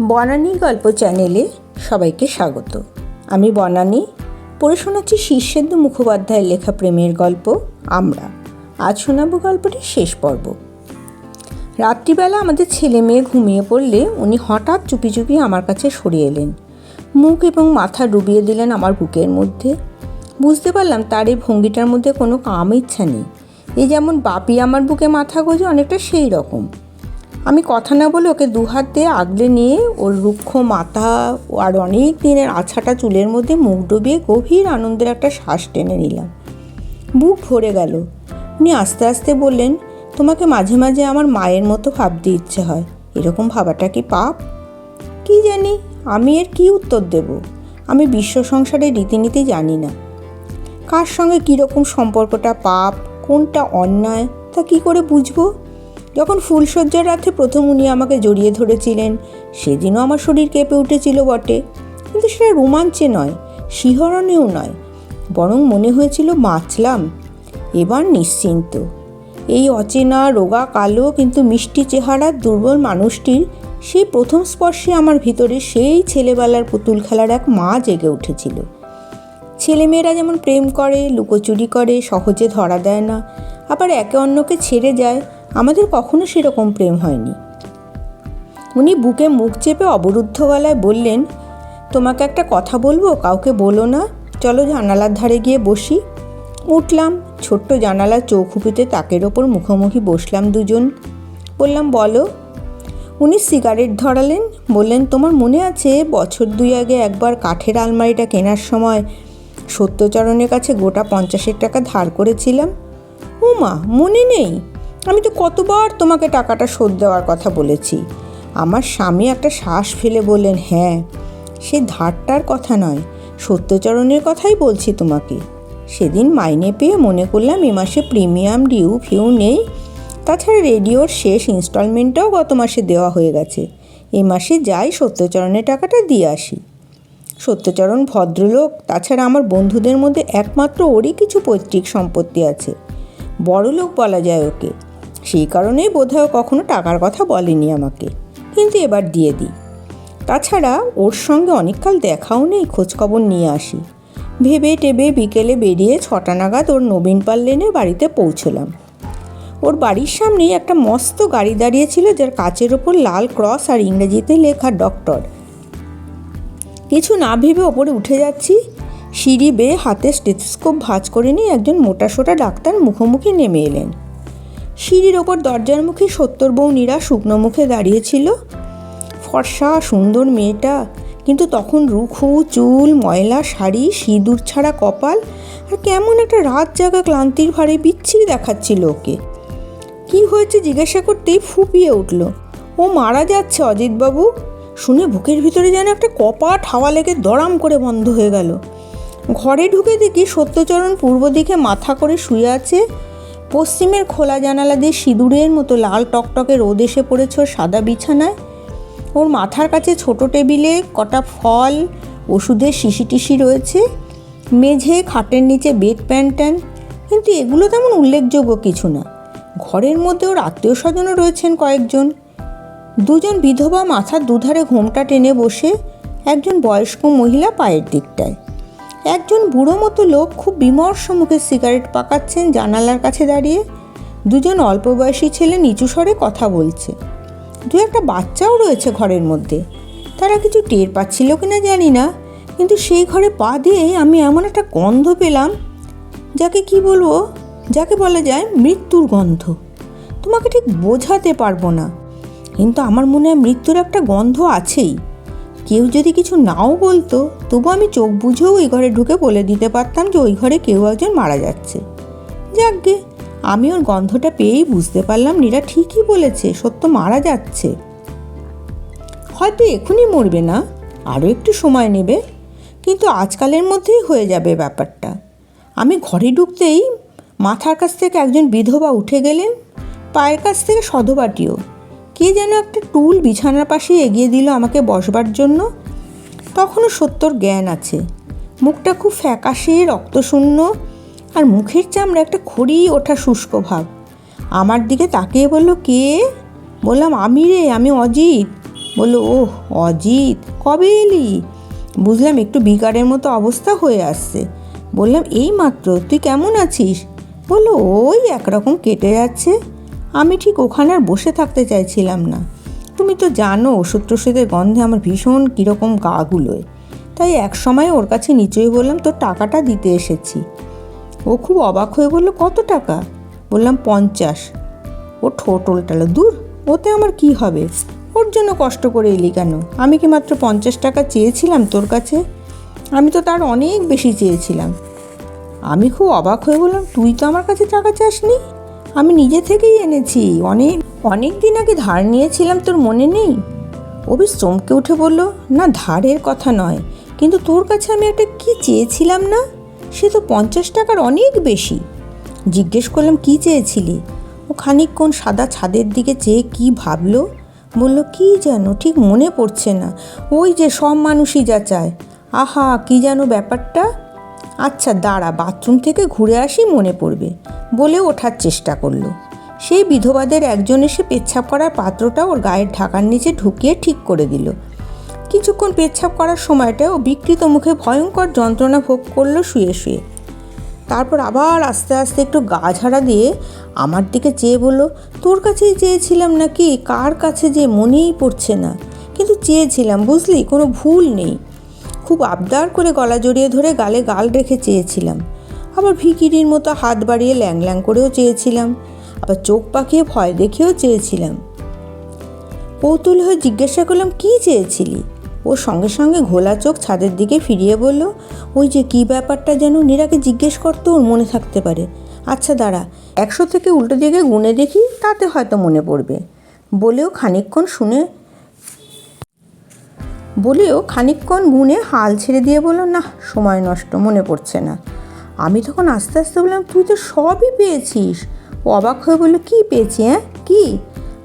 বনানী গল্প চ্যানেলে সবাইকে স্বাগত। আমি বনানী পড়ে শোনাচ্ছি শীর্ষেন্দু মুখোপাধ্যায়ের লেখা প্রেমের গল্প আমরা। আজ শোনাবো গল্পটির শেষ পর্ব। রাত্রিবেলা আমাদের ছেলে মেয়ে ঘুমিয়ে পড়লে উনি হঠাৎ চুপি চুপি আমার কাছে সরে এলেন। মুখ এবং মাথা ডুবিয়ে দিলেন আমার বুকের মধ্যে। বুঝতে পারলাম তার এই ভঙ্গিটার মধ্যে কোনো কাম ইচ্ছা নেই। এই যেমন বাপি আমার বুকে মাথা গোজে, অনেকটা সেই রকম। আমি কথা না বলে ওকে দুহাত দিয়ে আগলে নিয়ে ওর রুক্ষ মাথা আর অনেক দিনের আছাটা চুলের মধ্যে মুখ ডুবিয়ে গভীর আনন্দের একটা শ্বাস টেনে নিলাম। বুক ভরে গেল। উনি আস্তে আস্তে বললেন, তোমাকে মাঝে মাঝে আমার মায়ের মতো ভাবতে ইচ্ছে হয়। এরকম ভাবাটা কি পাপ? কি জানি, আমি এর কি উত্তর দেব? আমি বিশ্ব সংসারের রীতিনীতি জানি না। কার সঙ্গে কীরকম সম্পর্কটা পাপ, কোনটা অন্যায়, তা কি করে বুঝবো? যখন ফুলশয্যার রাতে প্রথম উনি আমাকে জড়িয়ে ধরেছিলেন, সেদিনও আমার শরীর কেঁপে উঠেছিল বটে, কিন্তু সেটা রোমাঞ্চে নয়, শিহরণেও নয়, বরং মনে হয়েছিল বাঁচলাম, এবার নিশ্চিন্ত। এই অচেনা রোগা কালো কিন্তু মিষ্টি চেহারার দুর্বল মানুষটির সেই প্রথম স্পর্শে আমার ভিতরে সেই ছেলেবেলার পুতুল খেলার এক মা জেগে উঠেছিল। ছেলেমেয়েরা যেমন প্রেম করে, লুকোচুরি করে, সহজে ধরা দেয় না, আবার একে অন্যকে ছেড়ে যায়, আমাদের কখনো সেরকম প্রেম হয়নি। উনি বুকে মুখ চেপে অবরুদ্ধ গলায় বললেন, তোমাকে একটা কথা বলবো, কাউকে বলো না, চলো জানালার ধারে গিয়ে বসি। উঠলাম, ছোট্ট জানালার চৌখুপিতে তাকের ওপর মুখোমুখি বসলাম দুজন। বললাম, বলো। উনি সিগারেট ধরালেন, বললেন, তোমার মনে আছে বছর 2 আগে একবার কাঠের আলমারিটা কেনার সময় সত্যচরণের কাছে গোটা 50 টাকা ধার করেছিলাম? ও মা, মনে নেই? আমি তো কতবার তোমাকে টাকাটা শোধ দেওয়ার কথা বলেছি। আমার স্বামী একটা শ্বাস ফেলে বললেন, হ্যাঁ, সে ধারটার কথা নয়, সত্যচরণের কথাই বলছি তোমাকে। সেদিন মাইনে পেয়ে মনে করলাম এ মাসে প্রিমিয়াম ডিউ ফিউ নেই, তাছাড়া রেডিওর শেষ ইনস্টলমেন্টটাও গত মাসে দেওয়া হয়ে গেছে। এ মাসে যাই সত্যচরণের টাকাটা দিয়ে আসি। সত্যচরণ ভদ্রলোক, তাছাড়া আমার বন্ধুদের মধ্যে একমাত্র ওরই কিছু পৈতৃক সম্পত্তি আছে, বড়লোক বলা যায় ওকে। সেই কারণেই বোধহয় কখনো টাকার কথা বলেনি আমাকে, কিন্তু এবার দিয়ে দিই। তাছাড়া ওর সঙ্গে অনেককাল দেখাও নেই, খোঁজখবর নিয়ে আসি। ভেবে টেবে বিকেলে বেরিয়ে 6টা নাগাদ ওর নবীন পাল লেনে বাড়িতে পৌঁছলাম। ওর বাড়ির সামনেই একটা মস্ত গাড়ি দাঁড়িয়েছিল, যার কাচের ওপর লাল ক্রস আর ইংরেজিতে লেখা ডক্টর। কিছু না ভেবে ওপরে উঠে যাচ্ছি, সিঁড়ি বেয়ে হাতে স্টেথোস্কোপ ভাঁজ করে নিয়ে একজন মোটাসোটা ডাক্তার মুখোমুখি নেমে এলেন। সিঁড়ির ওপর দরজার মুখে 70 বউনিরা শুকনো মুখে দাঁড়িয়েছিল। ফর্সা সুন্দর মেয়েটা, কিন্তু তখন রুখু চুল, ময়লা শাড়ি, সিঁদুর ছাড়া কপাল, আর কেমন একটা রাত জাগা ক্লান্তির ভারে বিচ্ছিরি দেখাচ্ছিল ওকে। কি হয়েছে জিজ্ঞাসা করতেই ফুপিয়ে উঠল, ও মারা যাচ্ছে অজিতবাবু। শুনে বুকের ভিতরে যেন একটা কপাট হাওয়া লেগে দড়াম করে বন্ধ হয়ে গেল। ঘরে ঢুকে দেখি সত্যচরণ পূর্ব দিকে মাথা করে শুয়ে আছে। পশ্চিমের খোলা জানালা দিয়ে সিঁদুরের মতো লাল টকটকে রোদ এসে পড়েছে ওর সাদা বিছানায়। ওর মাথার কাছে ছোট টেবিলে কটা ফল, ওষুধের শিশি টিশি রয়েছে। মেঝে, খাটের নিচে বেড প্যান্টান, কিন্তু এগুলো তেমন উল্লেখযোগ্য কিছু না। ঘরের মধ্যে ওর আত্মীয় স্বজনও রয়েছেন কয়েকজন। 2জন বিধবা মাথার দুধারে ঘোমটা টেনে বসে, একজন বয়স্ক মহিলা পায়ের দিকটায়। একজন বুড়ো মতো লোক খুব বিমর্ষ মুখে সিগারেট পাকাচ্ছেন জানালার কাছে দাঁড়িয়ে। 2জন অল্প বয়সী ছেলে নিচু স্বরে কথা বলছে। 2-একটা বাচ্চাও রয়েছে ঘরের মধ্যে। তারা কিছু টের পাচ্ছিল কিনা জানি না, কিন্তু সেই ঘরে পা দিয়ে আমি এমন একটা গন্ধ পেলাম, যাকে কি বলবো, যাকে বলা যায় মৃত্যুর গন্ধ। তোমাকে ঠিক বোঝাতে পারবো না, কিন্তু আমার মনে হয় মৃত্যুর একটা গন্ধ আছেই। কেউ যদি কিছু নাও বলতো, তবু আমি চোখ বুঝেও ওই ঘরে ঢুকে বলে দিতে পারতাম যে ওই ঘরে কেউ একজন মারা যাচ্ছে। যাকগে, আমি ওর গন্ধটা পেয়েই বুঝতে পারলাম নীরা ঠিকই বলেছে, সত্য মারা যাচ্ছে। হয়তো এখনই মরবে না, আরও একটু সময় নেবে, কিন্তু আজকালের মধ্যেই হয়ে যাবে ব্যাপারটা। আমি ঘরে ঢুকতেই মাথার কাছ থেকে একজন বিধবা উঠে গেলেন, পায়ের কাছ থেকে সধবাটিও। কে যেন একটা টুল বিছানার পাশে এগিয়ে দিল আমাকে বসবার জন্য। তখনও সত্যর জ্ঞান আছে। মুখটা খুব ফ্যাকাশে রক্তশূন্য, আর মুখের চামড়া একটা খড়ি ওঠা শুষ্ক ভাব। আমার দিকে তাকিয়ে বলল, কে? বললাম, আমি রে, আমি অজিত। বললো, ওহ অজিত, কবে এলি? বুঝলাম একটু বিকারের মতো অবস্থা হয়ে আসছে। বললাম, এই মাত্র, তুই কেমন আছিস? বললো, ওই একরকম কেটে যাচ্ছে। আমি ঠিক ওখানে আর বসে থাকতে চাইছিলাম না। তুমি তো জানো ওষুধ টষুধের গন্ধে আমার ভীষণ কীরকম গা গুলোয়। তাই এক সময় ওর কাছে নিচেই বললাম, তোর টাকাটা দিতে এসেছি। ও খুব অবাক হয়ে বলল, কত টাকা? বললাম, 50। ও ঠোঁট উল্টালো, দূর, ওতে আমার কি হবে? ওর জন্য কষ্ট করে এলি কেন? আমি কি মাত্র 50 টাকা চেয়েছিলাম তোর কাছে? আমি তো তার অনেক বেশি চেয়েছিলাম। আমি খুব অবাক হয়ে বললাম, তুই তো আমার কাছে টাকা চাসনি, আমি নিজে থেকেই এনেছি, অনেক দিন আগে ধার নিয়েছিলাম, তোর মনে নেই? ও বেশ চমকে উঠে বলল, না ধারের কথা নয়, কিন্তু তোর কাছে আমি একটা কি চেয়েছিলাম না? সে তো 50 টাকার অনেক বেশি। জিজ্ঞেস করলাম, কি চেয়েছিলি? ও খানিকক্ষণ সাদা ছাদের দিকে চেয়ে কি ভাবলো, বলল, কি যেন ঠিক মনে পড়ছে না, ওই যে সব মানুষই যা চায়। আহা, কি যেন ব্যাপারটা? আচ্ছা দাঁড়া, বাথরুম থেকে ঘুরে আসি, মনে পড়বে, বলে ওঠার চেষ্টা করলো। সেই বিধবাদের একজন এসে পেচ্ছাপ করার পাত্রটা ওর গায়ের ঢাকার নিচে ঢুকিয়ে ঠিক করে দিল। কিছুক্ষণ পেচ্ছাপ করার সময়টা ও বিকৃত মুখে ভয়ঙ্কর যন্ত্রণা ভোগ করলো শুয়ে শুয়ে। তারপর আবার আস্তে আস্তে একটু গা ঝাড়া দিয়ে আমার দিকে চেয়ে বলল, তোর কাছেই চেয়েছিলাম নাকি কার কাছে যে মনেই পড়ছে না, কিন্তু চেয়েছিলাম, বুঝলি, কোনো ভুল নেই। খুব আবদার করে গলা জড়িয়ে ধরে গালে গাল রেখে চেয়েছিলাম, আবার ভিখিরির মতো হাত বাড়িয়ে ল্যাং ল্যাং করেও চেয়েছিলাম, আবার চোখ পাকিয়ে ভয় দেখেও চেয়েছিলাম। কৌতূহল হয়ে জিজ্ঞাসা করলাম, কি চেয়েছিলি? ও সঙ্গে সঙ্গে ঘোলা চোখ ছাদের দিকে ফিরিয়ে বলল, ওই যে কী ব্যাপারটা যেন, নীরাকে জিজ্ঞেস করতো, ওর মনে থাকতে পারে। আচ্ছা দাঁড়া, 100 থেকে উল্টো দিকে গুনে দেখি, তাতে হয়তো মনে পড়বে। বলেও খানিকক্ষণ গুনে হাল ছেড়ে দিয়ে বলল, না, সময় নষ্ট, মনে পড়ছে না। আমি তখন আস্তে আস্তে বললাম, তুই তো সবই পেয়েছিস। ও অবাক হয়ে বলল, কী পেয়েছি? কি?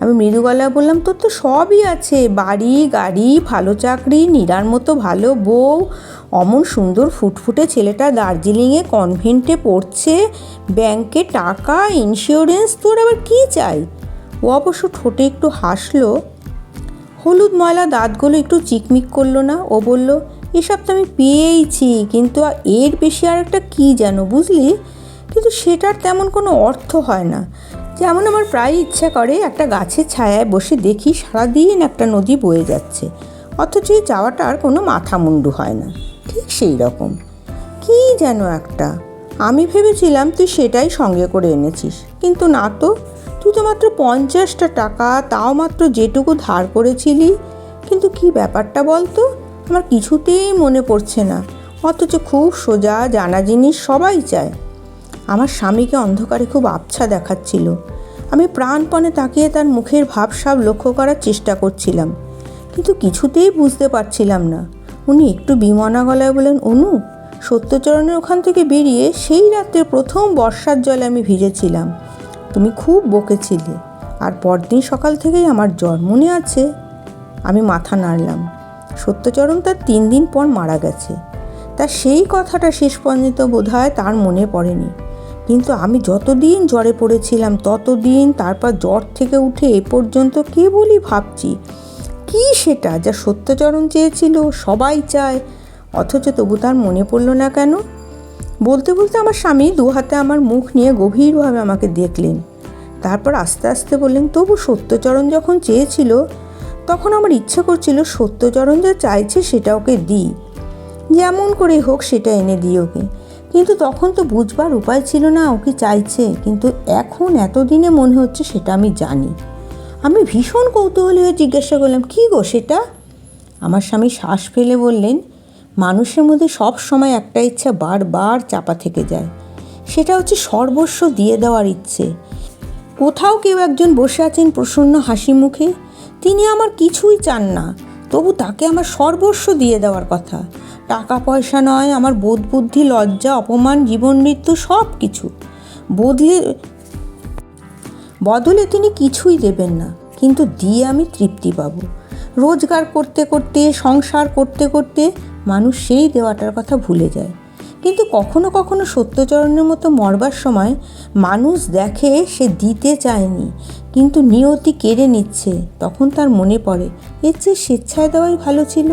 আমি মৃদু গলায় বললাম, তোর তো সবই আছে, বাড়ি, গাড়ি, ভালো চাকরি, নীরার মতো ভালো বউ, অমন সুন্দর ফুটফুটে ছেলেটা দার্জিলিংয়ে কনভেন্টে পড়ছে, ব্যাংকে টাকা, ইন্স্যুরেন্স, তোর আবার কী চাই? ও অবশ্য ঠোঁটে একটু হাসলো, হলুদ ময়লা দাঁতগুলো একটু চিকমিক করলো না। ও বলল, এসব তো আমি পেয়েইছি, কিন্তু এর বেশি আর একটা কী যেন, বুঝলি, কিন্তু সেটার তেমন কোনো অর্থ হয় না। যেমন আমার প্রায় ইচ্ছা করে একটা গাছের ছায়ায় বসে দেখি সারাদিন একটা নদী বয়ে যাচ্ছে, অথচ এই যাওয়াটার কোনো মাথা মুন্ডু হয় না, ঠিক সেই রকম কী যেন একটা। আমি ভেবেছিলাম তুই সেটাই সঙ্গে করে এনেছিস, কিন্তু না তো, তুই তো মাত্র 50টা টাকা, তাও মাত্র যেটুকু ধার করেছিলি। কিন্তু কি ব্যাপারটা বলতো, আমার কিছুতেই মনে পড়ছে না, অথচ খুব সোজা জানা জিনিস সবাই চায়। আমার স্বামীকে অন্ধকারে খুব আবছা দেখাচ্ছিল। আমি প্রাণপণে তাকিয়ে তার মুখের ভাবসাব লক্ষ্য করার চেষ্টা করছিলাম, কিন্তু কিছুতেই বুঝতে পারছিলাম না। উনি একটু বিমনা গলায় বলেন, অনু, সত্যচরণের ওখান থেকে বেরিয়ে সেই রাত্রে প্রথম বর্ষার জলে আমি ভিজেছিলাম, তুমি খুব বকেছিলে, আর পরদিন সকাল থেকেই আমার জ্বর, মনে আছে? আমি মাথা নাড়লাম। সত্যচরণ তার 3 দিন পর মারা গেছে। তার সেই কথাটা শেষ পর্যন্ত বোধহয় তার মনে পড়েনি, কিন্তু আমি যতদিন জ্বরে পড়েছিলাম ততদিন, তারপর জ্বর থেকে উঠে এ পর্যন্ত কেবলই ভাবছি, কি সেটা যা সত্যচরণ চেয়েছিল, সবাই চায়, অথচ তবু তার মনে পড়ল না কেন? বলতে বলতে আমার স্বামী 2 হাতে আমার মুখ নিয়ে গভীরভাবে আমাকে দেখলেন। তারপর আস্তে আস্তে বললেন, তবু সত্যচরণ যখন চেয়েছিল, তখন আমার ইচ্ছে করছিল সত্যচরণ যা চাইছে সেটা ওকে দিই, যেমন করে হোক সেটা এনে দিই ওকে। কিন্তু তখন তো বুঝবার উপায় ছিল না ও কি চাইছে, কিন্তু এখন এতদিনে মনে হচ্ছে সেটা আমি জানি। আমি ভীষণ কৌতূহলী হয়ে জিজ্ঞাসা করলাম, কী গো সেটা? আমার স্বামী শ্বাস ফেলে বললেন, মানুষের মধ্যে সব সময় একটা ইচ্ছা বারবার চাপা থেকে যায়, সেটা হচ্ছে সর্বস্ব দিয়ে দেওয়ার ইচ্ছে। কোথাও কেউ একজন বসে আছেন প্রসন্ন হাসি মুখে, তিনি আমার কিছুই চান না, তবু তাকে আমার সর্বস্ব দিয়ে দেওয়ার কথা। টাকা পয়সা নয়, আমার বোধ বুদ্ধি, লজ্জা, অপমান, জীবন মৃত্যু, সব কিছু বদলে তিনি কিছুই দেবেন না, কিন্তু দিয়ে আমি তৃপ্তি পাব। রোজগার করতে করতে, সংসার করতে করতে মানুষ সেই দেওয়াটার কথা ভুলে যায়। কিন্তু কখনো কখনো সত্যচরণের মতো মরবার সময় মানুষ দেখে সে দিতে চায়নি, কিন্তু নিয়তি কেড়ে নিচ্ছে। তখন তার মনে পড়ে এর চেয়ে স্বেচ্ছায় দেওয়াই ভালো ছিল।